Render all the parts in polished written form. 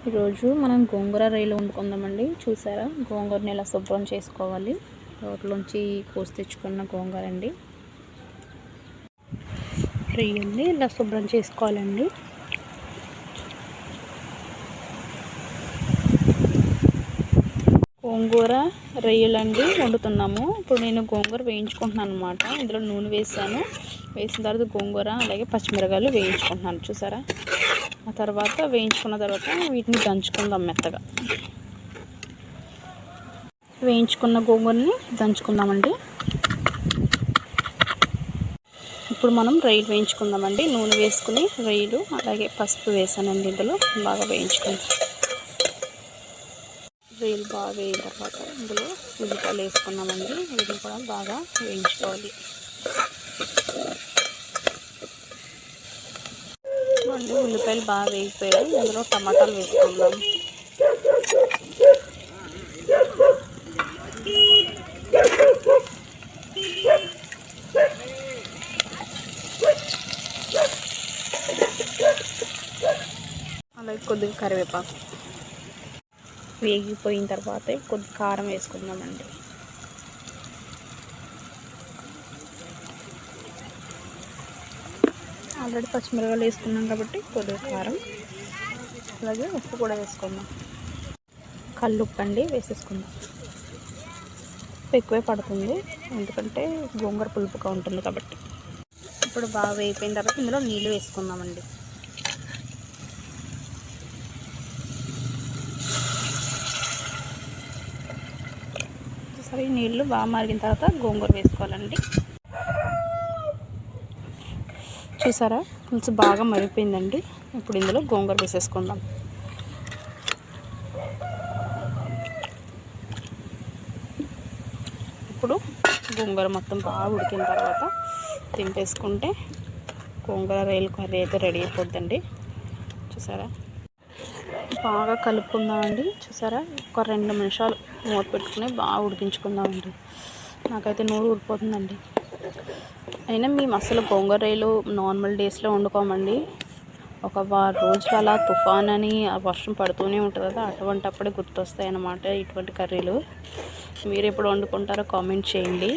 ఈరోజు మనం గోంగూర రొయ్యలు వండుకుందామండి. చూసారా, గోంగూరని ఇలా శుభ్రం చేసుకోవాలి. తోటలోంచి కోసి తెచ్చుకున్న గోంగూర అండి. రొయ్యల్ని ఇలా శుభ్రం చేసుకోవాలండి. గోంగూర రొయ్యలండి వండుతున్నాము. ఇప్పుడు నేను గోంగూర వేయించుకుంటున్నాను అనమాట. ఇందులో నూనె వేసాను. వేసిన తర్వాత గోంగూర అలాగే పచ్చిమిరకాయలు వేయించుకుంటున్నాను. చూసారా, ఆ తర్వాత వేయించుకున్న తర్వాత వీటిని దంచుకుందాం. మెత్తగా వేయించుకున్న గోంగూరని దంచుకుందామండి. ఇప్పుడు మనం రొయ్యలు వేయించుకుందామండి. నూనె వేసుకుని రొయ్యలు అలాగే పసుపు వేసానండి. ఇందులో బాగా వేయించుకుందాం. రొయ్యలు బాగా వేయిన తర్వాత ఇందులో ఉల్లిపాయలు వేసుకున్నామండి. వీటిని కూడా బాగా వేయించుకోవాలి. ఉల్లిపాయలు బాగా వేగిపోయాయి. ఇందులో టమాటాలు వేసుకుందాం. అలాగే కొద్దిగా కరివేపాకు వేగిపోయిన తర్వాత కొద్దిగా కారం వేసుకుందామండి. ఆల్రెడీ పచ్చిమిరపకాయలు వేసుకున్నాం కాబట్టి కొద్దిగా కారం, అలాగే ఉప్పు కూడా వేసుకుందాం. కల్లుప్పు అండి వేసేసుకుందాం. ఉప్పు ఎక్కువే పడుతుంది, ఎందుకంటే గోంగూర పులుపుగా ఉంటుంది కాబట్టి. ఇప్పుడు బాగా వేగిపోయిన తర్వాత ఇందులో నీళ్ళు వేసుకుందామండి. సరే, నీళ్ళు బాగా మరిగిన తర్వాత గోంగూర వేసుకోవాలండి. చూసారా, పులుసు బాగా మరిగిపోయిందండి. ఇప్పుడు ఇందులో గోంగూర వేసేసుకుందాం. ఇప్పుడు గోంగూర మొత్తం బాగా ఉడికిన తర్వాత తింపేసుకుంటే గోంగూర రొయ్యల కర్రీ అయితే రెడీ అయిపోద్దండి. చూసారా, బాగా కలుపుకుందామండి. చూసారా, ఒక 2 నిమిషాలు మూత పెట్టుకుని బాగా ఉడికించుకుందామండి. నాకైతే నోరు ఊరిపోతుందండి. అయినా మేము అసలు గోంగూర రొయ్యలు నార్మల్ డేస్లో వండుకోమండి. ఒక వారం రోజులు అలా తుఫాన్ అని వర్షం పడుతూనే ఉంటుంది కదా, అటువంటప్పుడే గుర్తొస్తాయి అన్నమాట ఇటువంటి కర్రీలు. మీరు ఎప్పుడు వండుకుంటారో కామెంట్ చేయండి.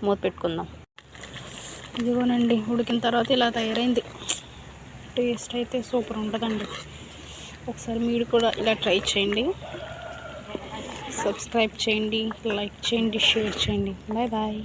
మూత పెట్టుకుందాం. ఇదిగోనండి, ఉడికిన తర్వాత ఇలా తయారైంది. టేస్ట్ అయితే సూపర్ ఉంటుందండి. ఒకసారి మీరు కూడా ఇలా ట్రై చేయండి. సబ్స్క్రైబ్ చేయండి, లైక్ చేయండి, షేర్ చేయండి. Bye bye.